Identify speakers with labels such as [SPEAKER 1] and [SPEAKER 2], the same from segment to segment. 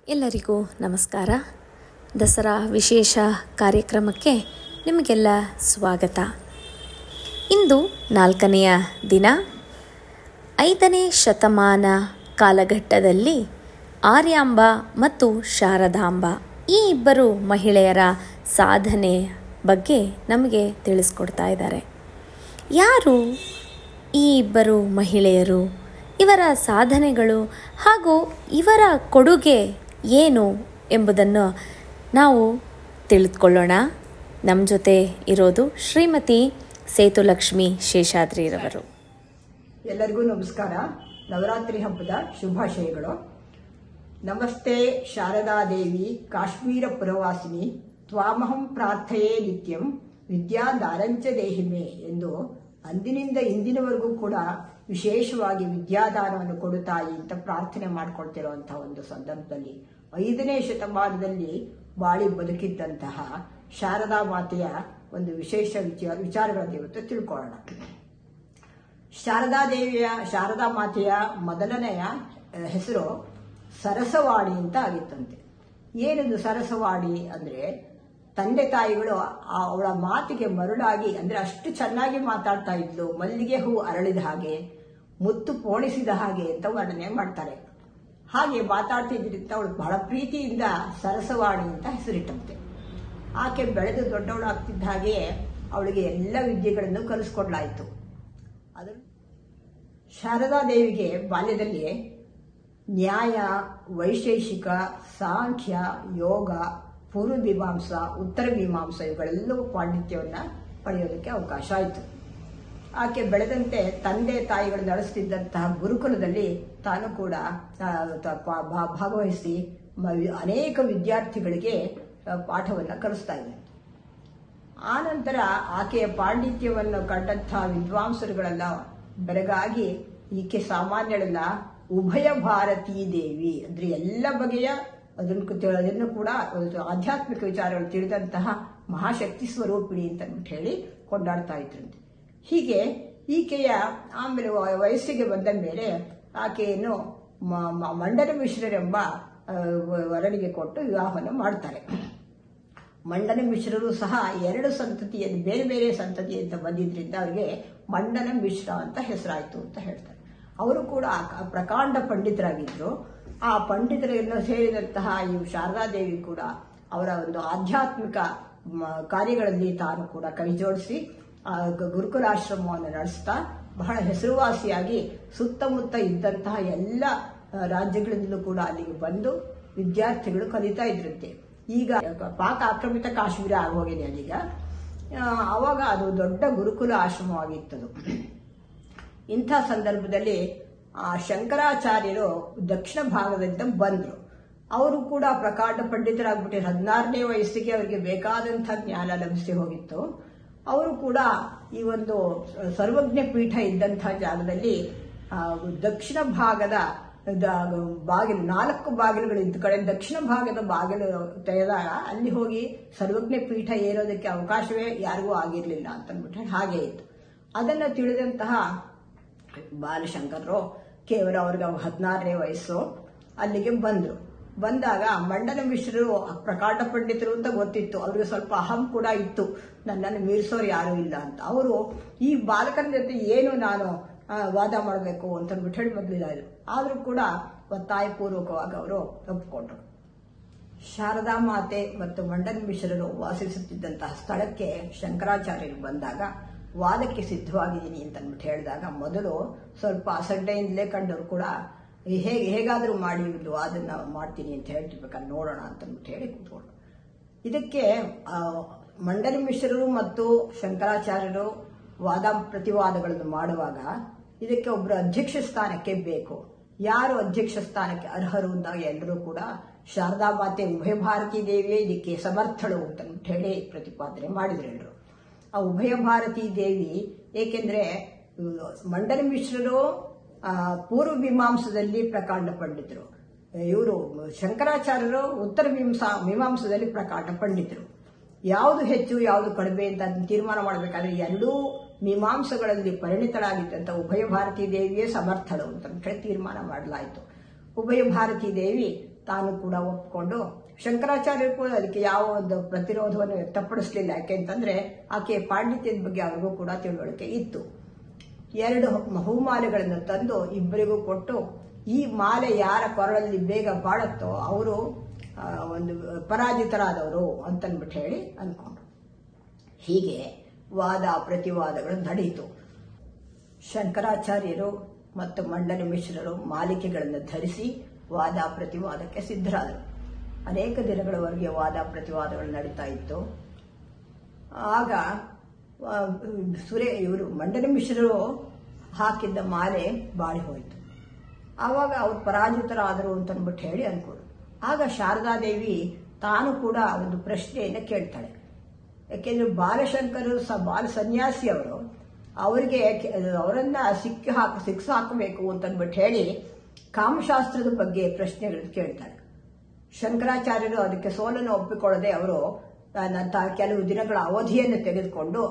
[SPEAKER 1] ಎಲ್ಲರಿಗೂ ನಮಸ್ಕಾರ. ದಸರಾ ವಿಶೇಷ ಕಾರ್ಯಕ್ರಮಕ್ಕೆ ನಿಮಗೆಲ್ಲ ಸ್ವಾಗತ. ಇಂದು 4ನೆಯ ದಿನ. 5ನೇ ಶತಮಾನ ಕಾಲಘಟ್ಟದಲ್ಲಿ ಆರ್ಯಾಂಬ ಮತ್ತು ಶಾರದಾಂಬ ಈ ಇಬ್ಬರು ಮಹಿಳೆಯರ ಸಾಧನೆ ಬಗ್ಗೆ ನಮಗೆ ತಿಳಿಸ್ಕೊಡ್ತಾ ಇದ್ದಾರೆ. ಯಾರು ಈ ಇಬ್ಬರು ಮಹಿಳೆಯರು, ಇವರ ಸಾಧನೆಗಳು ಹಾಗೂ ಇವರ ಕೊಡುಗೆ ಏನು ಎಂಬುದನ್ನು ನಾವು ತಿಳಿದುಕೊಳ್ಳೋಣ. ನಮ್ಮ ಜೊತೆ ಇರೋದು ಶ್ರೀಮತಿ ಸೇತುಲಕ್ಷ್ಮಿ ಶೇಷಾದ್ರಿರವರು.
[SPEAKER 2] ಎಲ್ಲರಿಗೂ ನಮಸ್ಕಾರ. ನವರಾತ್ರಿ ಹಬ್ಬದ ಶುಭಾಶಯಗಳು. ನಮಸ್ತೆ ಶಾರದಾದೇವಿ ಕಾಶ್ಮೀರ ಪುರವಾಸಿನಿ ತ್ವಾಮಹಂ ಪ್ರಾರ್ಥಯೇ ನಿತ್ಯಂ ವಿದ್ಯಾದಾರಂಚ ದೇಹಿಮೆ ಎಂದು ಅಂದಿನಿಂದ ಇಂದಿನವರೆಗೂ ಕೂಡ ವಿಶೇಷವಾಗಿ ವಿದ್ಯಾದಾನವನ್ನು ಕೊಡುತ್ತಾಯಿ ಅಂತ ಪ್ರಾರ್ಥನೆ ಮಾಡ್ಕೊಳ್ತಿರುವಂತಹ ಒಂದು ಸಂದರ್ಭದಲ್ಲಿ 5ನೇ ಶತಮಾನದಲ್ಲಿ ಬಾಳಿ ಬದುಕಿದ್ದಂತಹ ಶಾರದಾ ಮಾತೆಯ ಒಂದು ವಿಶೇಷ ವಿಚಾರಗಳನ್ನು ಇವತ್ತು ತಿಳ್ಕೊಳ್ಳೋಣ. ಶಾರದಾ ಮಾತೆಯ ಮೊದಲನೆಯ ಹೆಸರು ಸರಸವಾಡಿ ಅಂತ ಆಗಿತ್ತಂತೆ. ಏನದು ಸರಸವಾಡಿ ಅಂದ್ರೆ, ತಂದೆ ತಾಯಿಗಳು ಅವಳ ಮಾತಿಗೆ ಮರುಳಾಗಿ, ಅಂದ್ರೆ ಅಷ್ಟು ಚೆನ್ನಾಗಿ ಮಾತಾಡ್ತಾ ಇದ್ಲು, ಮಲ್ಲಿಗೆ ಹೂ ಅರಳಿದ ಹಾಗೆ, ಮುತ್ತು ಪೋಣಿಸಿದ ಹಾಗೆ ಅಂತ ವರ್ಣನೆ ಮಾಡ್ತಾರೆ. ಹಾಗೆ ಮಾತಾಡ್ತಿದ್ರಿಂದ ಅವಳು ಬಹಳ ಪ್ರೀತಿಯಿಂದ ಸರಸವಾಣಿ ಅಂತ ಹೆಸರಿಟ್ಟಂತೆ. ಆಕೆ ಬೆಳೆದು ದೊಡ್ಡವಳಾಗ್ತಿದ್ದ ಹಾಗೆ ಅವಳಿಗೆ ಎಲ್ಲ ವಿದ್ಯೆಗಳನ್ನು ಕಲಿಸ್ಕೊಡ್ಲಾಯಿತು. ಅದು ಶಾರದಾದೇವಿಗೆ ಬಾಲ್ಯದಲ್ಲಿ ನ್ಯಾಯ, ವೈಶೇಷಿಕ, ಸಾಂಖ್ಯ, ಯೋಗ, ಪೂರ್ವ ಮೀಮಾಂಸಾ, ಉತ್ತರ ಮೀಮಾಂಸಾ ಇವುಗಳೆಲ್ಲವೂ ಪಾಂಡಿತ್ಯವನ್ನು ಪಡೆಯೋದಕ್ಕೆ ಅವಕಾಶ ಆಯಿತು. ಆಕೆ ಬೆಳೆದಂತೆ ತಂದೆ ತಾಯಿಗಳು ನಡೆಸುತ್ತಿದ್ದಂತಹ ಗುರುಕುಲದಲ್ಲಿ ತಾನು ಕೂಡ ಭಾಗವಹಿಸಿ ಅನೇಕ ವಿದ್ಯಾರ್ಥಿಗಳಿಗೆ ಪಾಠವನ್ನು ಕಲಿಸ್ತಾ ಇದ್ದೆ. ಆನಂತರ ಆಕೆಯ ಪಾಂಡಿತ್ಯವನ್ನು ಕಂಡಂತಹ ವಿದ್ವಾಂಸರುಗಳೆಲ್ಲ ಬೆರಗಾಗಿ ಈಕೆ ಸಾಮಾನ್ಯಳಲ್ಲ, ಉಭಯ ಭಾರತೀ ದೇವಿ ಅಂದ್ರೆ ಎಲ್ಲ ಬಗೆಯ ಅದನ್ನು ಕೂಡ ಆಧ್ಯಾತ್ಮಿಕ ವಿಚಾರಗಳು ತಿಳಿದಂತಹ ಮಹಾಶಕ್ತಿ ಸ್ವರೂಪಿಣಿ ಅಂತ ಹೇಳಿ ಕೊಂಡಾಡ್ತಾ ಇದ್ರಂತೆ. ಹೀಗೆ ಈಕೆಯ ಆಮೇಲೆ ವಯಸ್ಸಿಗೆ ಬಂದ ಮೇಲೆ ಆಕೆಯನ್ನು ಮಂಡನ ಮಿಶ್ರರೆಂಬ ವರನಿಗೆ ಕೊಟ್ಟು ವಿವಾಹವನ್ನು ಮಾಡ್ತಾರೆ. ಮಂಡನ ಮಿಶ್ರರು ಸಹ 2 ಸಂತತಿಯಲ್ಲಿ ಬೇರೆ ಬೇರೆ ಸಂತತಿ ಅಂತ ಬಂದಿದ್ರಿಂದ ಅವರಿಗೆ ಮಂಡನ ಮಿಶ್ರ ಅಂತ ಹೆಸರಾಯಿತು ಅಂತ ಹೇಳ್ತಾರೆ. ಅವರು ಕೂಡ ಪ್ರಕಾಂಡ ಪಂಡಿತರಾಗಿದ್ರು. ಆ ಪಂಡಿತರನ್ನು ಸೇರಿದಂತಹ ಈ ಶಾರದಾದೇವಿ ಕೂಡ ಅವರ ಒಂದು ಆಧ್ಯಾತ್ಮಿಕ ಕಾರ್ಯಗಳಲ್ಲಿ ತಾನು ಕೂಡ ಕೈ ಜೋಡಿಸಿ ಗುರುಕುಲಾಶ್ರಮವನ್ನು ನಡೆಸ್ತಾ ಬಹಳ ಹೆಸರುವಾಸಿಯಾಗಿ ಸುತ್ತಮುತ್ತ ಇದ್ದಂತಹ ಎಲ್ಲ ರಾಜ್ಯಗಳಿಂದಲೂ ಕೂಡ ಅಲ್ಲಿಗೆ ಬಂದು ವಿದ್ಯಾರ್ಥಿಗಳು ಕಲಿತಾ ಇದ್ರಂತೆ. ಈಗ ಪಾಕ ಆಕ್ರಮಿತ ಕಾಶ್ಮೀರ ಆಗೋಗಿದೆ ಅಲ್ಲಿಗ. ಅವಾಗ ಅದು ದೊಡ್ಡ ಗುರುಕುಲ ಆಶ್ರಮವಾಗಿತ್ತದು. ಇಂಥ ಸಂದರ್ಭದಲ್ಲಿ ಶಂಕರಾಚಾರ್ಯರು ದಕ್ಷಿಣ ಭಾಗದಿಂದ ಬಂದರು. ಅವರು ಕೂಡ ಪ್ರಕಾಂಡ ಪಂಡಿತರಾಗ್ಬಿಟ್ಟು 16ನೇ ವಯಸ್ಸಿಗೆ ಅವರಿಗೆ ಬೇಕಾದಂಥ ಜ್ಞಾನ ಲಭಿಸಿ ಹೋಗಿತ್ತು. ಅವರು ಕೂಡ ಈ ಒಂದು ಸರ್ವಜ್ಞ ಪೀಠ ಇದ್ದಂತಹ ಜಾಗದಲ್ಲಿ ದಕ್ಷಿಣ ಭಾಗದ ಬಾಗಿಲು 4 ಬಾಗಿಲುಗಳು ಇದ್ದ ಕಡೆ ದಕ್ಷಿಣ ಭಾಗದ ಬಾಗಿಲು ತೆಗೆದಾಗ ಅಲ್ಲಿ ಹೋಗಿ ಸರ್ವಜ್ಞ ಪೀಠ ಏರೋದಕ್ಕೆ ಅವಕಾಶವೇ ಯಾರಿಗೂ ಆಗಿರಲಿಲ್ಲ ಅಂತಂದ್ಬಿಟ್ಟು ಹಾಗೆ ಇತ್ತು. ಅದನ್ನು ತಿಳಿದಂತಹ ಬಾಲಶಂಕರರು ಕೇವಲ ಅವ್ರಿಗೆ 16ನೇ ವಯಸ್ಸು ಅಲ್ಲಿಗೆ ಬಂದರು. ಬಂದಾಗ ಮಂಡನ ಮಿಶ್ರರು ಪ್ರಕಾಂಡ ಪಂಡಿತರು ಅಂತ ಗೊತ್ತಿತ್ತು. ಅವ್ರಿಗೆ ಸ್ವಲ್ಪ ಅಹಂ ಕೂಡ ಇತ್ತು, ನನ್ನನ್ನು ಮೀರಿಸೋರು ಯಾರೂ ಇಲ್ಲ ಅಂತ. ಅವರು ಈ ಬಾಲಕನ ಜೊತೆ ಏನು ನಾನು ವಾದ ಮಾಡಬೇಕು ಅಂತಂದ್ಬಿಟ್ಟು ಹೇಳಿ ಮೊದಲಿಲ್ಲ. ಆದರೂ ಕೂಡ ಒತ್ತಾಯಪೂರ್ವಕವಾಗಿ ಅವರು ಒಪ್ಪಿಕೊಂಡ್ರು. ಶಾರದಾ ಮಾತೆ ಮತ್ತು ಮಂಡನ ಮಿಶ್ರರು ವಾಸಿಸುತ್ತಿದ್ದಂತಹ ಸ್ಥಳಕ್ಕೆ ಶಂಕರಾಚಾರ್ಯರು ಬಂದಾಗ ವಾದಕ್ಕೆ ಸಿದ್ಧವಾಗಿದ್ದೀನಿ ಅಂತಂದ್ಬಿಟ್ಟು ಹೇಳಿದಾಗ ಮೊದಲು ಸ್ವಲ್ಪ ಅಸಡ್ಡೆಯಿಂದಲೇ ಕಂಡವರು ಕೂಡ ಹೇಗಾದರೂ ಮಾಡಿ ವಾದನ್ನ ಮಾಡ್ತೀನಿ ಅಂತ ಹೇಳ್ತಿರ್ಬೇಕಾದ್ರೆ ನೋಡೋಣ ಅಂತಂದ್ಬಿಟ್ಟು ಹೇಳಿ ಕೂತ್ಕೊಂಡು, ಇದಕ್ಕೆ ಮಂಡನ ಮಿಶ್ರರು ಮತ್ತು ಶಂಕರಾಚಾರ್ಯರು ವಾದ ಪ್ರತಿವಾದಗಳನ್ನು ಮಾಡುವಾಗ ಇದಕ್ಕೆ ಒಬ್ಬರು ಅಧ್ಯಕ್ಷ ಸ್ಥಾನಕ್ಕೆ ಬೇಕು. ಯಾರು ಅಧ್ಯಕ್ಷ ಸ್ಥಾನಕ್ಕೆ ಅರ್ಹರು ಅಂದಾಗ ಎಲ್ಲರೂ ಕೂಡ ಶಾರದಾ ಮಾತೆ ಉಭಯ ಭಾರತೀ ದೇವಿಯೇ ಇದಕ್ಕೆ ಸಮರ್ಥಳು ಅಂತ ಹೇಳಿ ಪ್ರತಿಪಾದನೆ ಮಾಡಿದ್ರು ಎಲ್ಲರೂ. ಆ ಉಭಯ ಭಾರತೀ ದೇವಿ ಏಕೆಂದ್ರೆ ಮಂಡನ ಮಿಶ್ರರು ಪೂರ್ವ ಮೀಮಾಂಸದಲ್ಲಿ ಪ್ರಕಾಂಡ ಪಂಡಿತರು, ಇವರು ಶಂಕರಾಚಾರ್ಯರು ಉತ್ತರ ಮೀಮಾಂಸದಲ್ಲಿ ಪ್ರಕಾಂಡ ಪಂಡಿತರು. ಯಾವುದು ಹೆಚ್ಚು ಯಾವುದು ಕಡಿಮೆ ಅಂತ ತೀರ್ಮಾನ ಮಾಡಬೇಕಾದ್ರೆ ಎರಡೂ ಮೀಮಾಂಸಗಳಲ್ಲಿ ಪರಿಣಿತಳಾಗಿದ್ದಂಥ ಉಭಯ ಭಾರತೀ ದೇವಿಯೇ ಸಮರ್ಥಳು ಅಂತ ತೀರ್ಮಾನ ಮಾಡಲಾಯಿತು. ಉಭಯ ಭಾರತೀ ದೇವಿ ತಾನು ಕೂಡ ಒಪ್ಪಿಕೊಂಡು, ಶಂಕರಾಚಾರ್ಯರು ಕೂಡ ಅದಕ್ಕೆ ಯಾವ ಒಂದು ಪ್ರತಿರೋಧವನ್ನು ವ್ಯಕ್ತಪಡಿಸಲಿಲ್ಲ. ಯಾಕೆಂತಂದ್ರೆ ಆಕೆಯ ಪಾಂಡಿತ್ಯದ ಬಗ್ಗೆ ಅವ್ರಿಗೂ ಕೂಡ ತಿಳುವಳಿಕೆ ಇತ್ತು. 2 ಹೂಮಾಲೆಗಳನ್ನು ತಂದು ಇಬ್ಬರಿಗೂ ಕೊಟ್ಟು, ಈ ಮಾಲೆ ಯಾರ ಕೊರಳಲ್ಲಿ ಬೇಗ ಬಾಳುತ್ತೋ ಅವರು ಒಂದು ಪರಾಜಿತರಾದವರು ಅಂತನ್ಬಿಟ್ಟು ಹೇಳಿ ಅನ್ಕೊಂಡ್ರು. ಹೀಗೆ ವಾದ ಪ್ರತಿವಾದಗಳು ನಡೆಯಿತು. ಶಂಕರಾಚಾರ್ಯರು ಮತ್ತು ಮಂಡನ ಮಿಶ್ರರು ಮಾಲಿಕೆಗಳನ್ನು ಧರಿಸಿ ವಾದ ಪ್ರತಿವಾದಕ್ಕೆ ಸಿದ್ಧರಾದರು. ಅನೇಕ ದಿನಗಳವರೆಗೆ ವಾದ ಪ್ರತಿವಾದಗಳು ನಡೀತಾ ಇತ್ತು. ಆಗ ಇವರು ಮಂಡನ ಮಿಶ್ರರು ಹಾಕಿದ್ದ ಮಾಲೆ ಬಾಳಿ ಹೋಯಿತು. ಆವಾಗ ಅವ್ರು ಪರಾಜಿತರಾದರು ಅಂತನ್ಬಿಟ್ಟು ಹೇಳಿ ಅನ್ಕೊಂಡು, ಆಗ ಶಾರದಾದೇವಿ ತಾನು ಕೂಡ ಒಂದು ಪ್ರಶ್ನೆಯನ್ನು ಕೇಳ್ತಾಳೆ. ಯಾಕೆಂದ್ರೆ ಬಾಲಶಂಕರರು ಬಾಲ ಸನ್ಯಾಸಿ ಅವರು, ಅವರನ್ನ ಸಿಕ್ಸ್ ಹಾಕಬೇಕು ಅಂತನ್ಬಿಟ್ಟು ಹೇಳಿ ಕಾಮಶಾಸ್ತ್ರದ ಬಗ್ಗೆ ಪ್ರಶ್ನೆಗಳನ್ನು ಕೇಳ್ತಾಳೆ. ಶಂಕರಾಚಾರ್ಯರು ಅದಕ್ಕೆ ಸೋಲನ್ನು ಒಪ್ಪಿಕೊಳ್ಳದೆ ಅವರು ಕೆಲವು ದಿನಗಳ ಅವಧಿಯನ್ನು ತೆಗೆದುಕೊಂಡು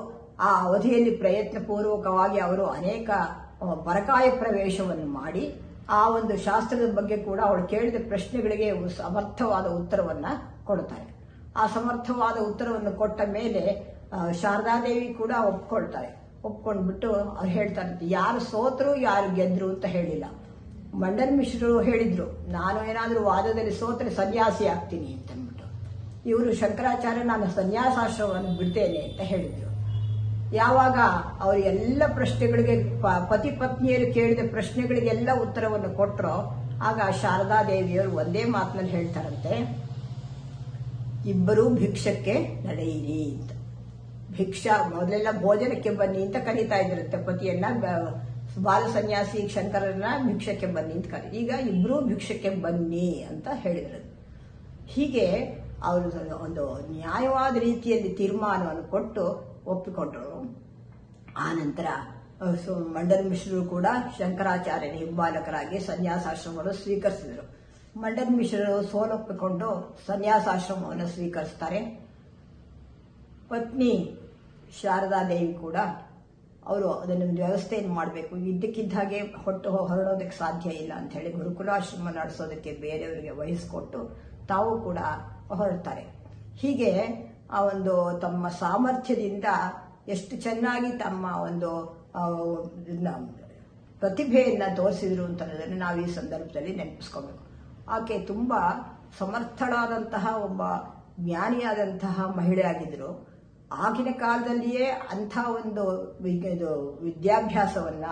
[SPEAKER 2] ಆ ಅವಧಿಯಲ್ಲಿ ಪ್ರಯತ್ನ ಪೂರ್ವಕವಾಗಿ ಅವರು ಅನೇಕ ಪರಕಾಯ ಪ್ರವೇಶವನ್ನು ಮಾಡಿ ಆ ಒಂದು ಶಾಸ್ತ್ರದ ಬಗ್ಗೆ ಕೂಡ ಅವಳು ಕೇಳಿದ ಪ್ರಶ್ನೆಗಳಿಗೆ ಸಮರ್ಥವಾದ ಉತ್ತರವನ್ನ ಕೊಡ್ತಾರೆ. ಆ ಸಮರ್ಥವಾದ ಉತ್ತರವನ್ನು ಕೊಟ್ಟ ಮೇಲೆ ಶಾರದಾದೇವಿ ಕೂಡ ಒಪ್ಕೊಳ್ತಾರೆ. ಒಪ್ಕೊಂಡ್ಬಿಟ್ಟು ಅವ್ರು ಹೇಳ್ತಾರೆ, ಯಾರು ಸೋತರು ಯಾರು ಗೆದ್ರು ಅಂತ ಹೇಳಿಲ್ಲ. ಮಂಡನ ಮಿಶ್ರರು ಹೇಳಿದ್ರು, ನಾನು ಏನಾದರೂ ವಾದದಲ್ಲಿ ಸೋತರೆ ಸನ್ಯಾಸಿ ಆಗ್ತೀನಿ ಅಂತನ್ಬಿಟ್ಟು. ಇವರು ಶಂಕರಾಚಾರ್ಯ ನಾನು ಸನ್ಯಾಸಾಶ್ರಮವನ್ನು ಬಿಡ್ತೇನೆ ಅಂತ ಹೇಳಿದ್ರು. ಯಾವಾಗ ಅವರು ಎಲ್ಲ ಪ್ರಶ್ನೆಗಳಿಗೆ ಪತಿ ಪತ್ನಿಯರು ಕೇಳಿದ ಪ್ರಶ್ನೆಗಳಿಗೆಲ್ಲ ಉತ್ತರವನ್ನು ಕೊಟ್ಟರೋ ಆಗ ಶಾರದಾದೇವಿಯವರು ಒಂದೇ ಮಾತಿನಲ್ಲಿ ಹೇಳ್ತಾರಂತೆ, ಇಬ್ಬರೂ ಭಿಕ್ಷಕ್ಕೆ ನಡೆಯಿರಿ ಅಂತ. ಮೊದಲೆಲ್ಲ ಭೋಜನಕ್ಕೆ ಬನ್ನಿ ಅಂತ ಕರೀತಾ ಇದ್ರಂತೆ ಪತಿಯನ್ನ, ಬಾಲ ಸನ್ಯಾಸಿ ಶಂಕರನ್ನ ಭಿಕ್ಷಕ್ಕೆ ಬನ್ನಿ ಅಂತ ಈಗ ಇಬ್ಬರೂ ಭಿಕ್ಷಕ್ಕೆ ಬನ್ನಿ ಅಂತ ಹೇಳಿದ್ರು. ಹೀಗೆ ಅವರು ಒಂದು ನ್ಯಾಯವಾದ ರೀತಿಯಲ್ಲಿ ತೀರ್ಮಾನವನ್ನು ಕೊಟ್ಟು ಒಪ್ಪಿಕೊಂಡರು. ಆ ನಂತರ ಮಂಡನ ಮಿಶ್ರರು ಕೂಡ ಶಂಕರಾಚಾರ್ಯನ ಹಿಂಬಾಲಕರಾಗಿ ಸನ್ಯಾಸಾಶ್ರಮವನ್ನು ಸ್ವೀಕರಿಸಿದರು. ಮಂಡನ ಮಿಶ್ರರು ಸೋಲೊಪ್ಪಿಕೊಂಡು ಸನ್ಯಾಸಾಶ್ರಮವನ್ನು ಸ್ವೀಕರಿಸ್ತಾರೆ. ಪತ್ನಿ ಶಾರದಾದೇವಿ ಕೂಡ ಅವರು ಅದನ್ನು ವ್ಯವಸ್ಥೆಯನ್ನು ಮಾಡಬೇಕು, ಇದ್ದಕ್ಕಿದ್ದ ಹಾಗೆ ಹೊರಡೋದಕ್ಕೆ ಸಾಧ್ಯ ಇಲ್ಲ ಅಂತ ಹೇಳಿ ಗುರುಕುಲಾಶ್ರಮ ನಡೆಸೋದಕ್ಕೆ ಬೇರೆಯವರಿಗೆ ವಹಿಸಿಕೊಟ್ಟು ತಾವು ಕೂಡ ಹೊರಡ್ತಾರೆ. ಹೀಗೆ ಆ ಒಂದು ತಮ್ಮ ಸಾಮರ್ಥ್ಯದಿಂದ ಎಷ್ಟು ಚೆನ್ನಾಗಿ ತಮ್ಮ ಒಂದು ಪ್ರತಿಭೆಯನ್ನ ತೋರಿಸಿದ್ರು ಅಂತ ಅನ್ನೋದನ್ನು ನಾವು ಈ ಸಂದರ್ಭದಲ್ಲಿ ನೆನಪಿಸ್ಕೋಬೇಕು. ಆಕೆ ತುಂಬಾ ಸಮರ್ಥಳಾದಂತಹ ಒಬ್ಬ ಜ್ಞಾನಿಯಾದಂತಹ ಮಹಿಳೆ ಆಗಿದ್ರು. ಆಗಿನ ಕಾಲದಲ್ಲಿಯೇ ಅಂಥ ಒಂದು ವಿದ್ಯಾಭ್ಯಾಸವನ್ನ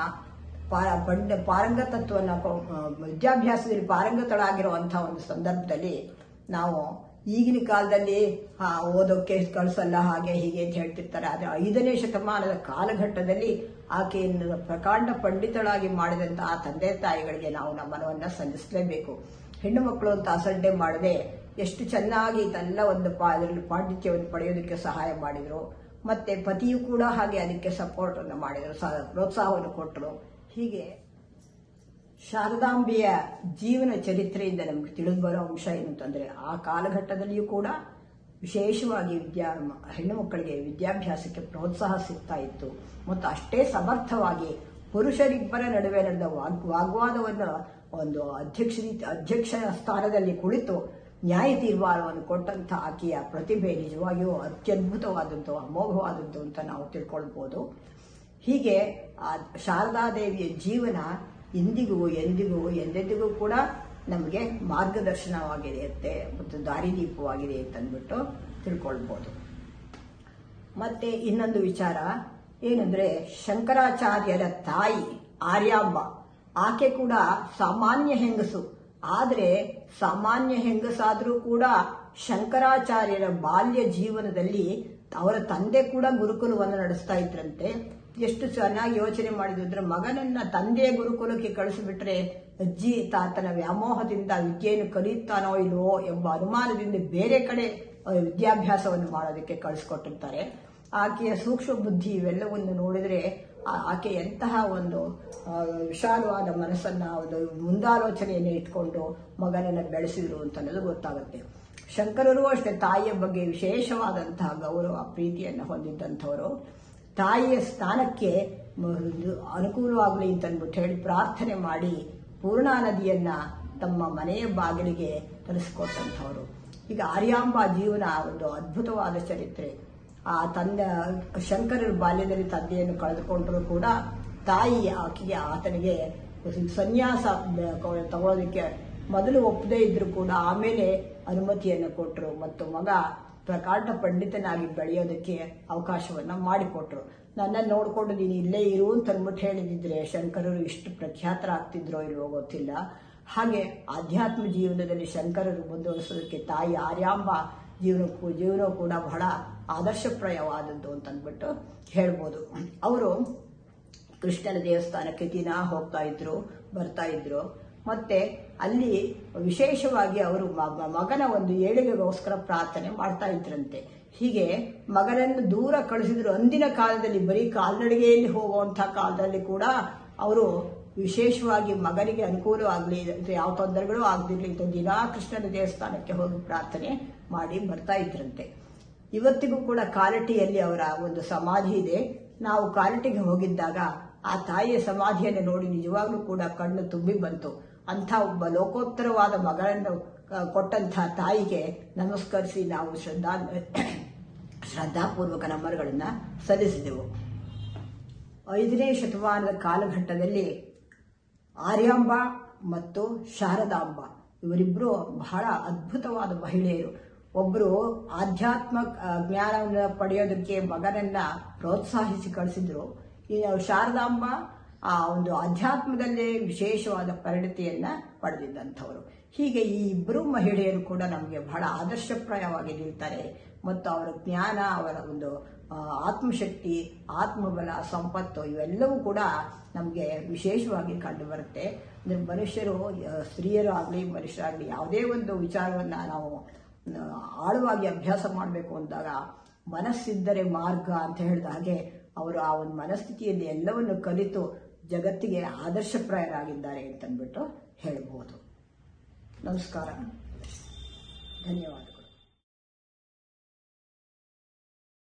[SPEAKER 2] ಪಾರಂಗತತ್ವನ್ನ ವಿದ್ಯಾಭ್ಯಾಸದಲ್ಲಿ ಪಾರಂಗತಳಾಗಿರುವಂತಹ ಒಂದು ಸಂದರ್ಭದಲ್ಲಿ ನಾವು ಈಗಿನ ಕಾಲದಲ್ಲಿ ಓದೋಕೆ ಕಳಿಸಲ್ಲ ಹಾಗೆ ಹೀಗೆ ಅಂತ ಹೇಳ್ತಿರ್ತಾರೆ. ಆದರೆ 5ನೇ ಶತಮಾನದ ಕಾಲಘಟ್ಟದಲ್ಲಿ ಆಕೆಯನ್ನು ಪ್ರಕಾಂಡ ಪಂಡಿತಳಾಗಿ ಮಾಡಿದಂತಹ ತಂದೆ ತಾಯಿಗಳಿಗೆ ನಾವು ನಮನವನ್ನ ಸಲ್ಲಿಸಲೇಬೇಕು. ಹೆಣ್ಣು ಮಕ್ಕಳು ಅಂತ ಅಸಡ್ಡೆ ಮಾಡದೆ ಎಷ್ಟು ಚೆನ್ನಾಗಿ ತನ್ನ ಒಂದು ಅದರಲ್ಲಿ ಪಾಂಡಿತ್ಯವನ್ನು ಪಡೆಯೋದಕ್ಕೆ ಸಹಾಯ ಮಾಡಿದ್ರು. ಮತ್ತೆ ಪತಿಯು ಕೂಡ ಹಾಗೆ ಅದಕ್ಕೆ ಸಪೋರ್ಟ್ ಅನ್ನು ಮಾಡಿದ್ರು, ಪ್ರೋತ್ಸಾಹವನ್ನು ಕೊಟ್ಟರು. ಹೀಗೆ ಶಾರದಾಂಬೆಯ ಜೀವನ ಚರಿತ್ರೆಯಿಂದ ನಮ್ಗೆ ತಿಳಿದು ಬರೋ ಅಂಶ ಏನಂತಂದ್ರೆ, ಆ ಕಾಲಘಟ್ಟದಲ್ಲಿಯೂ ಕೂಡ ವಿಶೇಷವಾಗಿ ಹೆಣ್ಣು ಮಕ್ಕಳಿಗೆ ವಿದ್ಯಾಭ್ಯಾಸಕ್ಕೆ ಪ್ರೋತ್ಸಾಹ ಸಿಗ್ತಾ ಇತ್ತು. ಮತ್ತು ಅಷ್ಟೇ ಸಮರ್ಥವಾಗಿ ಪುರುಷರಿಬ್ಬರ ನಡುವೆ ನಡೆದ ವಾಗ್ವಾದವನ್ನು ಒಂದು ಅಧ್ಯಕ್ಷ ಸ್ಥಾನದಲ್ಲಿ ಕುಳಿತು ನ್ಯಾಯ ತೀರ್ಮಾನವನ್ನು ಕೊಟ್ಟಂತ ಆಕೆಯ ಪ್ರತಿಭೆ ನಿಜವಾಗಿಯೂ ಅತ್ಯದ್ಭುತವಾದದ್ದು, ಅಮೋಘವಾದದ್ದು ಅಂತ ನಾವು ತಿಳ್ಕೊಳ್ಬಹುದು. ಹೀಗೆ ಆ ಶಾರದಾದೇವಿಯ ಜೀವನ ಎಂದಿಗೂ ಎಂದೆಂದಿಗೂ ಕೂಡ ನಮಗೆ ಮಾರ್ಗದರ್ಶನವಾಗಿದೆ ಮತ್ತು ದಾರಿದೀಪವಾಗಿದೆ ಅಂತಂದ್ಬಿಟ್ಟು ತಿಳ್ಕೊಳ್ಬಹುದು. ಮತ್ತೆ ಇನ್ನೊಂದು ವಿಚಾರ ಏನಂದ್ರೆ, ಶಂಕರಾಚಾರ್ಯರ ತಾಯಿ ಆರ್ಯಾಂಬ, ಆಕೆ ಕೂಡ ಸಾಮಾನ್ಯ ಹೆಂಗಸು. ಆದ್ರೆ ಸಾಮಾನ್ಯ ಹೆಂಗಸಾದ್ರೂ ಕೂಡ ಶಂಕರಾಚಾರ್ಯರ ಬಾಲ್ಯ ಜೀವನದಲ್ಲಿ ಅವರ ತಂದೆ ಕೂಡ ಗುರುಕುಲವನ್ನು ನಡೆಸ್ತಾ ಇದ್ರಂತೆ. ಎಷ್ಟು ಚೆನ್ನಾಗಿ ಯೋಚನೆ ಮಾಡಿದ್ರೆ, ಮಗನನ್ನ ತಂದೆಯ ಗುರುಕುಲಕ್ಕೆ ಕಳಿಸಿಬಿಟ್ರೆ ಅಜ್ಜಿ ತಾತನ ವ್ಯಾಮೋಹದಿಂದ ವಿದ್ಯೆಯನ್ನು ಕಲಿಯುತ್ತಾನೋ ಇಲ್ವೋ ಎಂಬ ಅನುಮಾನದಿಂದ ಬೇರೆ ಕಡೆ ವಿದ್ಯಾಭ್ಯಾಸವನ್ನು ಮಾಡೋದಕ್ಕೆ ಕಳಿಸ್ಕೊಟ್ಟಿರ್ತಾರೆ. ಆಕೆಯ ಸೂಕ್ಷ್ಮ ಬುದ್ಧಿ ಇವೆಲ್ಲವನ್ನು ನೋಡಿದ್ರೆ ಆಕೆ ಎಂತಹ ಒಂದು ವಿಶಾಲವಾದ ಮನಸ್ಸನ್ನ, ಒಂದು ಮುಂದಾಲೋಚನೆಯನ್ನು ಇಟ್ಕೊಂಡು ಮಗನನ್ನ ಬೆಳೆಸಿದ್ರು ಅಂತ ಅನ್ನೋದು ಗೊತ್ತಾಗುತ್ತೆ. ಶಂಕರರು ಅಷ್ಟೇ ತಾಯಿಯ ಬಗ್ಗೆ ವಿಶೇಷವಾದಂತಹ ಗೌರವ ಪ್ರೀತಿಯನ್ನು ಹೊಂದಿದ್ದಂಥವರು. ತಾಯಿಯ ಸ್ಥಾನಕ್ಕೆ ಅನುಕೂಲವಾಗಲಿ ಅಂತಂದ್ಬಿಟ್ಟು ಹೇಳಿ ಪ್ರಾರ್ಥನೆ ಮಾಡಿ ಪೂರ್ಣಾ ನದಿಯನ್ನ ತಮ್ಮ ಮನೆಯ ಬಾಗಿಲಿಗೆ ತಿಳಿಸ್ಕೊಟ್ಟಂಥವ್ರು. ಈಗ ಆರ್ಯಾಂಬ ಜೀವನ ಒಂದು ಅದ್ಭುತವಾದ ಚರಿತ್ರೆ. ಆ ಶಂಕರರ ಬಾಲ್ಯದಲ್ಲಿ ತಂದೆಯನ್ನು ಕಳೆದುಕೊಂಡರೂ ಕೂಡ ತಾಯಿ ಆತನಿಗೆ ಸನ್ಯಾಸ ತಗೊಳ್ಳೋದಕ್ಕೆ ಮೊದಲು ಒಪ್ಪದೇ ಇದ್ರು ಕೂಡ ಆಮೇಲೆ ಅನುಮತಿಯನ್ನು ಕೊಟ್ಟರು ಮತ್ತು ಮಗ ಪ್ರಕಾಂಡ ಪಂಡಿತನಾಗಿ ಬೆಳೆಯೋದಕ್ಕೆ ಅವಕಾಶವನ್ನ ಮಾಡಿಕೊಟ್ರು. ನನ್ನನ್ನು ನೋಡ್ಕೊಂಡು ನೀನು ಇಲ್ಲೇ ಇರು ಅಂತ ಅಂದ್ಬಿಟ್ಟು ಹೇಳಿದಿದ್ರೆ ಶಂಕರರು ಇಷ್ಟು ಪ್ರಖ್ಯಾತರಾಗ್ತಿದ್ರೋ ಇಲ್ವೋ ಗೊತ್ತಿಲ್ಲ. ಹಾಗೆ ಆಧ್ಯಾತ್ಮ ಜೀವನದಲ್ಲಿ ಶಂಕರರು ಮುಂದುವರಿಸೋದಕ್ಕೆ ತಾಯಿ ಆರ್ಯಾಂಬ ಜೀವನ ಕೂಡ ಬಹಳ ಆದರ್ಶಪ್ರಾಯವಾದದ್ದು ಅಂತ ಅಂದ್ಬಿಟ್ಟು ಹೇಳ್ಬೋದು. ಅವರು ಕೃಷ್ಣನ ದೇವಸ್ಥಾನಕ್ಕೆ ದಿನ ಹೋಗ್ತಾ ಇದ್ರು, ಬರ್ತಾ ಇದ್ರು. ಮತ್ತೆ ಅಲ್ಲಿ ವಿಶೇಷವಾಗಿ ಅವರು ಮಗನ ಒಂದು ಏಳಿಗೆಗೋಸ್ಕರ ಪ್ರಾರ್ಥನೆ ಮಾಡ್ತಾ ಇದ್ರಂತೆ. ಹೀಗೆ ಮಗನನ್ನು ದೂರ ಕಳಿಸಿದ್ರು. ಅಂದಿನ ಕಾಲದಲ್ಲಿ ಬರೀ ಕಾಲ್ನಡಿಗೆಯಲ್ಲಿ ಹೋಗುವಂತಹ ಕಾಲದಲ್ಲಿ ಕೂಡ ಅವರು ವಿಶೇಷವಾಗಿ ಮಗನಿಗೆ ಅನುಕೂಲವಾಗಲಿ, ಯಾವ ತೊಂದರೆಗಳು ಆಗದಿರಲಿ ಅಂತ ದಿನಾ ಕೃಷ್ಣನ ದೇವಸ್ಥಾನಕ್ಕೆ ಹೋಗಿ ಪ್ರಾರ್ಥನೆ ಮಾಡಿ ಬರ್ತಾ ಇದ್ರಂತೆ. ಇವತ್ತಿಗೂ ಕೂಡ ಕಾರಟಿಯಲ್ಲಿ ಅವರ ಒಂದು ಸಮಾಧಿ ಇದೆ. ನಾವು ಕಾರಟಿಗೆ ಹೋಗಿದ್ದಾಗ ಆ ತಾಯಿಯ ಸಮಾಧಿಯನ್ನು ನೋಡಿ ನಿಜವಾಗ್ಲೂ ಕೂಡ ಕಣ್ಣು ತುಂಬಿ ಬಂತು. ಅಂಥ ಒಬ್ಬ ಲೋಕೋತ್ತರವಾದ ಮಗಳನ್ನು ಕೊಟ್ಟಂತಹ ತಾಯಿಗೆ ನಮಸ್ಕರಿಸಿ ನಾವು ಶ್ರದ್ಧಾಪೂರ್ವಕ ನಮನಗಳನ್ನು ಸಲ್ಲಿಸಿದೆವು. 5ನೇ ಶತಮಾನದ ಕಾಲಘಟ್ಟದಲ್ಲಿ ಆರ್ಯಾಂಬ ಮತ್ತು ಶಾರದಾಂಬ ಇವರಿಬ್ಬರು ಬಹಳ ಅದ್ಭುತವಾದ ಮಹಿಳೆಯರು. ಒಬ್ಬರು ಆಧ್ಯಾತ್ಮ ಜ್ಞಾನವನ್ನು ಪಡೆಯೋದಕ್ಕೆ ಮಗನನ್ನ ಪ್ರೋತ್ಸಾಹಿಸಿ ಕಳಿಸಿದ್ರು. ಇನ್ನು ಶಾರದಾಂಬ ಆ ಒಂದು ಅಧ್ಯಾತ್ಮದಲ್ಲೇ ವಿಶೇಷವಾದ ಪರಿಣತಿಯನ್ನ ಪಡೆದಿದ್ದಂಥವರು. ಹೀಗೆ ಈ ಇಬ್ಬರು ಮಹಿಳೆಯರು ಕೂಡ ನಮಗೆ ಬಹಳ ಆದರ್ಶಪ್ರಾಯವಾಗಿ ನಿಲ್ತಾರೆ ಮತ್ತು ಅವರ ಜ್ಞಾನ, ಅವರ ಒಂದು ಆತ್ಮಶಕ್ತಿ, ಆತ್ಮಬಲ, ಸಂಪತ್ತು ಇವೆಲ್ಲವೂ ಕೂಡ ನಮಗೆ ವಿಶೇಷವಾಗಿ ಕಂಡು ಬರುತ್ತೆ. ಅಂದ್ರೆ ಮನುಷ್ಯರು, ಸ್ತ್ರೀಯರು ಆಗಲಿ ಮನುಷ್ಯರಾಗಲಿ ಯಾವುದೇ ಒಂದು ವಿಚಾರವನ್ನ ನಾವು ಆಳವಾಗಿ ಅಭ್ಯಾಸ ಮಾಡಬೇಕು ಅಂದಾಗ ಮನಸ್ಸಿದ್ದರೆ ಮಾರ್ಗ ಅಂತ ಹೇಳಿದ ಹಾಗೆ ಅವರು ಆ ಒಂದು ಮನಸ್ಥಿತಿಯಲ್ಲಿ ಎಲ್ಲವನ್ನು ಕಲಿತು ಜಗತ್ತಿಗೆ ಆದರ್ಶಪ್ರಾಯರಾಗಿದ್ದಾರೆ ಅಂತಂದ್ಬಿಟ್ಟು ಹೇಳ್ಬೋದು. ನಮಸ್ಕಾರ, ಧನ್ಯವಾದ.